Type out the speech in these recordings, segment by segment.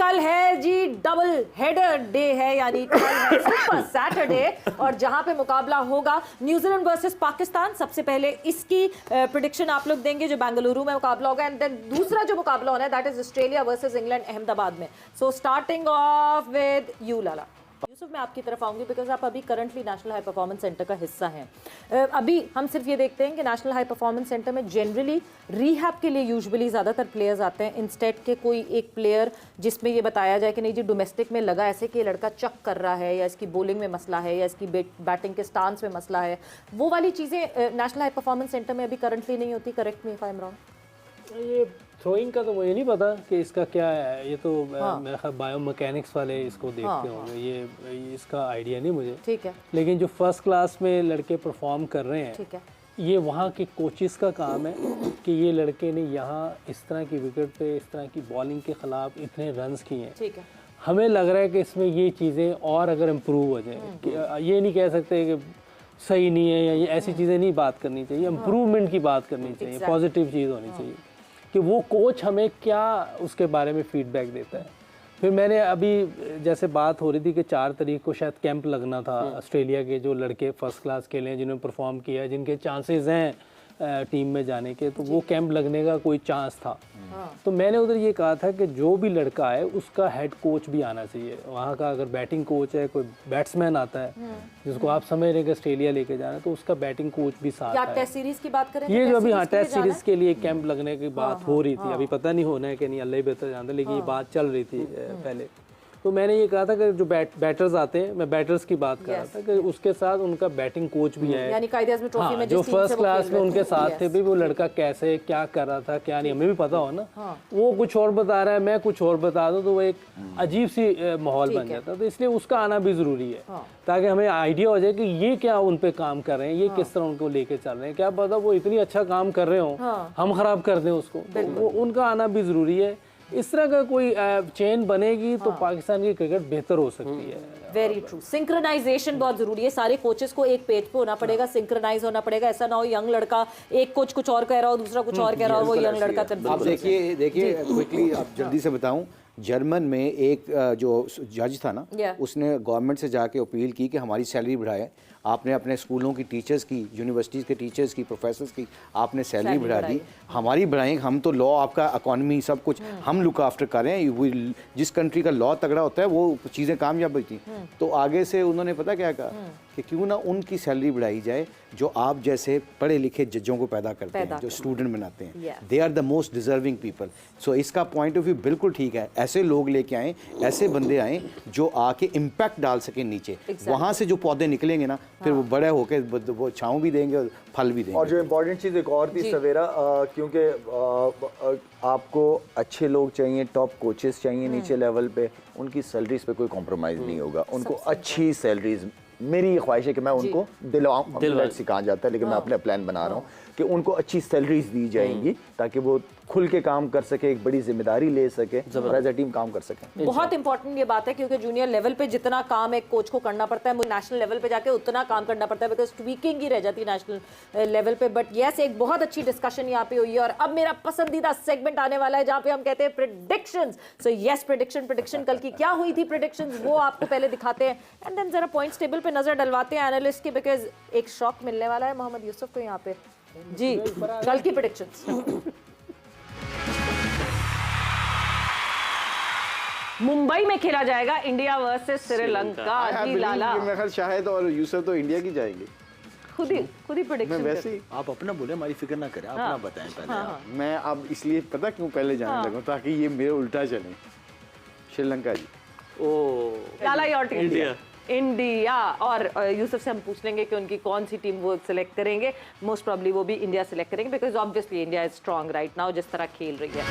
कल है जी double header day है, यानी कल है सुपर सैटरडे, और जहां पे मुकाबला होगा न्यूजीलैंड वर्सेस पाकिस्तान। सबसे पहले इसकी प्रेडिक्शन आप लोग देंगे जो बेंगलुरु में मुकाबला होगा, एंड देन दूसरा जो मुकाबला होना है that is Australia versus England Ahmedabad में। So starting off with you Lala. Yusuf, मैं आपकी तरफ आऊंगी बिकॉज आप अभी currently national high performance centre का हिस्सा हैं। अभी हम सिर्फ ये देखते हैं कि नेशनल हाई परफॉर्मेंस सेंटर में जनरली रिहैब के लिए यूजुअली ज़्यादातर प्लेयर्स आते हैं, इंस्टेड के कोई एक प्लेयर जिसमें ये बताया जाए कि नहीं जी डोमेस्टिक में लगा ऐसे कि लड़का चक कर रहा है, या इसकी बॉलिंग में मसला है, या इसकी बैटिंग के स्टांस में मसला है, वो वाली चीज़ें नेशनल हाई परफॉर्मेंस सेंटर में अभी करंटली नहीं होती। Correct me if I am wrong. ये थ्रोइंग का तो मुझे नहीं पता कि इसका क्या है, ये तो मेरा ख्याल बायो मैकेनिक्स वाले इसको देखते होंगे, ये इसका आइडिया नहीं मुझे। ठीक है, लेकिन जो फर्स्ट क्लास में लड़के परफॉर्म कर रहे हैं, ठीक है, ये वहाँ के कोचेस का काम है कि ये लड़के ने यहाँ इस तरह की विकेट पे इस तरह की बॉलिंग के ख़िलाफ़ इतने रन्स किए हैं। ठीक है, हमें लग रहा है कि इसमें ये चीज़ें और अगर इम्प्रूव हो जाए, ये नहीं कह सकते कि सही नहीं है या ये ऐसी चीज़ें नहीं बात करनी चाहिए, इम्प्रूवमेंट की बात करनी चाहिए, पॉजिटिव चीज़ होनी चाहिए कि वो कोच हमें क्या उसके बारे में फीडबैक देता है। फिर मैंने अभी जैसे बात हो रही थी कि 4 तारीख को शायद कैंप लगना था ऑस्ट्रेलिया के जो लड़के फर्स्ट क्लास खेले हैं, जिन्होंने परफॉर्म किया है, जिनके चांसेस हैं टीम में जाने के, तो वो कैंप लगने का कोई चांस था। तो मैंने उधर ये कहा था कि जो भी लड़का है उसका हेड कोच भी आना चाहिए वहाँ का। अगर बैटिंग कोच है, कोई बैट्समैन आता है जिसको आप समझ रहे हैं कि ऑस्ट्रेलिया लेके जाना है, तो उसका बैटिंग कोच भी साथ है। टेस्ट सीरीज की बात करें, ये जो अभी टेस्ट सीरीज के लिए कैंप लगने की बात हो रही थी, अभी पता नहीं होना है कि नहीं, अल्लाह ही बेहतर जानता है, लेकिन ये बात चल रही थी पहले। तो मैंने ये कहा था कि जो बैटर्स आते हैं, मैं बैटर्स की बात कर रहा था कि उसके साथ उनका बैटिंग कोच भी है, यानी कायदे आज़म ट्रॉफी में जो फर्स्ट क्लास में उनके साथ थे भी, वो लड़का कैसे क्या कर रहा था क्या नहीं, हमें भी पता हो ना। वो कुछ और बता रहा है, मैं कुछ और बता दूं, तो वो एक अजीब सी माहौल बन जाता है। तो इसलिए उसका आना भी ज़रूरी है ताकि हमें आइडिया हो जाए कि ये क्या उन पे काम कर रहे हैं, ये किस तरह उनको लेके चल रहे हैं। क्या पता वो इतनी अच्छा काम कर रहे हो, हम खराब कर दें उसको, तो वो उनका आना भी ज़रूरी है। इस तरह का कोई चेन बनेगी तो पाकिस्तान की क्रिकेट बेहतर हो सकती है। Very true. सिंक्रोनाइजेशन बहुत जरूरी है, सारे कोचेस को एक पेज पे होना पड़ेगा, सिंक्रोनाइज होना पड़ेगा। ऐसा ना हो यंग लड़का एक कोच कुछ और कह रहा हो, दूसरा कुछ और कह रहा हो, वो यंग लड़का कंफ्यूज। आप देखिए क्विकली आप जल्दी से बताऊं, जर्मन में एक जो जज था ना, उसने गवर्नमेंट से जाके अपील की कि हमारी सैलरी बढ़ाए। आपने अपने स्कूलों की टीचर्स की, यूनिवर्सिटीज़ के टीचर्स की, प्रोफेसर्स की आपने सैलरी बढ़ा दी, हमारी बढ़ाएं। हम तो लॉ, आपका इकॉनमी, सब कुछ हम लुक आफ्टर कर रहे हैं। जिस कंट्री का लॉ तगड़ा होता है वो चीज़ें कामयाब होती। तो आगे से उन्होंने पता क्या कहा कि क्यों ना उनकी सैलरी बढ़ाई जाए जो आप जैसे पढ़े लिखे जजों को पैदा करते हैं, जो स्टूडेंट बनाते हैं। They are the most deserving people. So इसका पॉइंट ऑफ व्यू बिल्कुल ठीक है। ऐसे लोग लेके आएँ, ऐसे बंदे आएँ जो आके इम्पैक्ट डाल सकें नीचे। वहाँ से जो पौधे निकलेंगे ना, फिर वो बड़े होके वो छाँव भी देंगे और फल भी देंगे। और जो इम्पोर्टेंट चीज़ एक और थी सवेरा, क्योंकि आपको अच्छे लोग चाहिए, टॉप कोचेस चाहिए नीचे लेवल पे, उनकी सैलरीज पे कोई कॉम्प्रोमाइज़ नहीं होगा। उनको अच्छी सैलरीज, मेरी ये ख्वाहिश है कि मैं उनको दिलवाऊं, सिखा जाता है, लेकिन मैं अपने प्लान बना रहा हूँ कि उनको अच्छी सैलरीज दी जाएंगी ताकि वो खुल के काम कर सके, एक बड़ी जिम्मेदारी ले सके और एज अ टीम काम कर सके। बहुत इंपॉर्टेंट ये बात है क्योंकि जूनियर लेवल पे जितना काम एक कोच को करना पड़ता है, मुझे नेशनल लेवल पे जाके उतना काम करना पड़ता है, बिकॉज ट्वीकिंग ही रह जाती है नेशनल लेवल पे। बट यस, एक बहुत अच्छी डिस्कशन यहाँ पे हुई है और अब मेरा पसंदीदा सेगमेंट आने वाला है जहाँ पे हम कहते हैं प्रेडिक्शंस। सो यस, प्रेडिक्शन कल की क्या हुई थी प्रेडिक्शंस, वो आपको पहले दिखाते हैं एंड देन जरा पॉइंट्स टेबल पे नजर डलवाते हैं एनालिस्ट की, बिकॉज एक शॉक मिलने वाला है मोहम्मद यूसुफ को यहाँ पे। जी, कल की प्रेडिक्शंस। मुंबई में खेला जाएगा इंडिया वर्सेस श्रीलंका। जी लाला, मेरे ख्याल शाहिद और यूसुफ तो इंडिया की जाएंगे। खुद ही प्रेडिक्शन वैसे ही आप अपना बोले, हमारी फिक्र ना करें, अपना बताएं पहले। मैं अब इसलिए पता क्यों पहले जाने लगा, ताकि ये मेरे उल्टा चले। श्रीलंका जी। लाला योर टीम इंडिया। और यूसुफ से हम पूछ लेंगे कि उनकी कौन सी टीम वो सिलेक्ट करेंगे। मोस्ट प्रॉब्ली वो भी इंडिया सिलेक्ट करेंगे because obviously India is strong right now जिस तरह खेल रही है।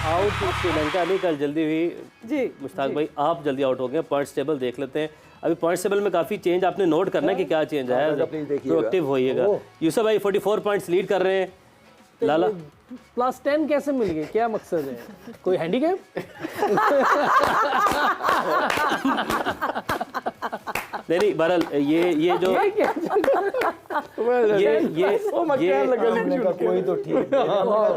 आउट श्रीलंका नहीं, कल जल्दी हुई जी मुश्ताक भाई, आप जल्दी आउट हो गए। पॉइंट्स टेबल देख लेते हैं। अभी पॉइंट्स टेबल में काफ़ी चेंज आपने नोट करना है कि क्या चेंज आया है, प्रोएक्टिव होइएगा। यूसुफ भाई 44 पॉइंट्स लीड कर रहे हैं। लाला +10 कैसे मिल गए, क्या मकसद है, कोई हैंडीकैप? नहीं बहरहाल ये जो कोई तो ठीक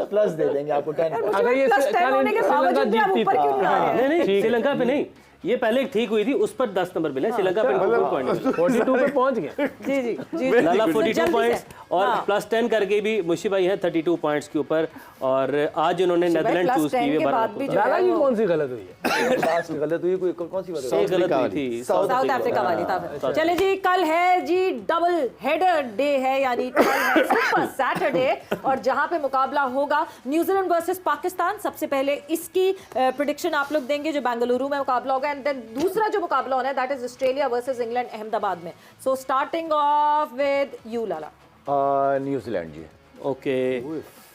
प्लस दे देंगे आपको 10। अगर ये प्लस 10 होने के बावजूद भी आप ऊपर क्यों नहीं आ रहे हैं? नहीं श्रीलंका पे नहीं, ये पहले ठीक हुई थी, उस पर 10 नंबर मिले, श्रीलंका पे 42 पे पहुंच गए। जी जी जी लाला जी, 42 जल्दी पॉइंट्स से। और हाँ। प्लस 10 करके भी मुशी भाई हैं 32 पॉइंट्स के ऊपर, और आज इन्होंने नेदरलैंड प्लस चूज 10 की हुई के बाद भी जो लाला है की वो कौन सी गलत हुई है? लास्ट में गलत हुई, कोई कौन सी बात है? एक गलत हुई थी, साउथ अफ्रीका वाली था। चले जी, कल है जी डबल हेडर डे है, यानी कल है सुपर सैटरडे, और जहां पे मुकाबला होगा न्यूजीलैंड वर्सेस पाकिस्तान। सबसे पहले इसकी प्रेडिक्शन आप लोग देंगे जो बेंगलुरु में मुकाबला होगा, एंड देन दूसरा जो मुकाबला होना है that is Australia versus England Ahmedabad में। So starting off with you Lala. New Zealand ji. Okay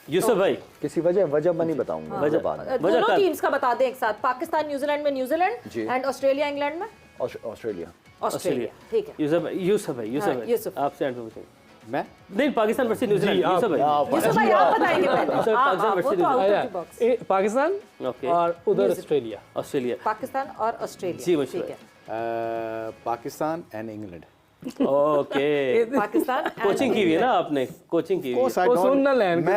Yusuf भाई, किसी वजह मैं नहीं बताऊंगा, वजह बाद में। वजह दोनों कल। टीम्स का बता दें एक साथ, पाकिस्तान न्यूजीलैंड में न्यूजीलैंड जी। एंड ऑस्ट्रेलिया इंग्लैंड में ऑस्ट्रेलिया। ऑस्ट्रेलिया। ठीक है यूसुफ भाई यूसुफ। आपसे एंड पूछेंगे। मैं नहीं, पाकिस्तान वर्सेस न्यूजीलैंड, यूसुफ भाई। यूसुफ भाई आप बताएंगे पहले। यूसुफ, हाँ, पाकिस्तान हाँ, वो versus तो out of आया, the box। पाकिस्तान ओके। और उधर ऑस्ट्रेलिया। ऑस्ट्रेलिया। पाकिस्तान और ऑस्ट्रेलिया। जी, मुझे ठीक है। Pakistan and England. Okay Pakistan and coaching की हुई है ना आपने, कोचिंग की हुई है। वो सुनना लैंड की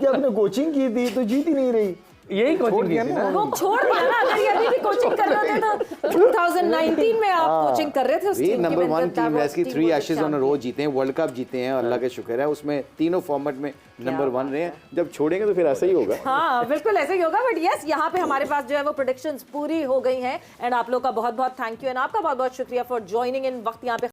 आपने कोचिंग की थी तो जीत ही नहीं रही। यही कोचिंग की थी ना। वो छोड़ दिया ना, अगर ये अभी भी कोचिंग कर रहे थे तो 2019 में आप कोचिंग कर रहे थे उस ये टीम की। नंबर 1 टीम ऐसी 3 was एशेज ऑन रोज जीते हैं, वर्ल्ड कप जीते हैं, अल्लाह का शुक्र है, उसमें तीनों फॉर्मेट में नंबर 1 रहे हैं। जब छोड़ेंगे तो फिर ऐसा ही होगा। हाँ बिल्कुल ऐसे ही होगा, बट यस यहाँ पे हमारे पास जो है वो प्रेडिक्शंस पूरी हो गई हैं, एंड आप लोग का बहुत बहुत थैंक यू, एंड आपका बहुत बहुत शुक्रिया फॉर ज्वाइनिंग इन। वक्त यहाँ पे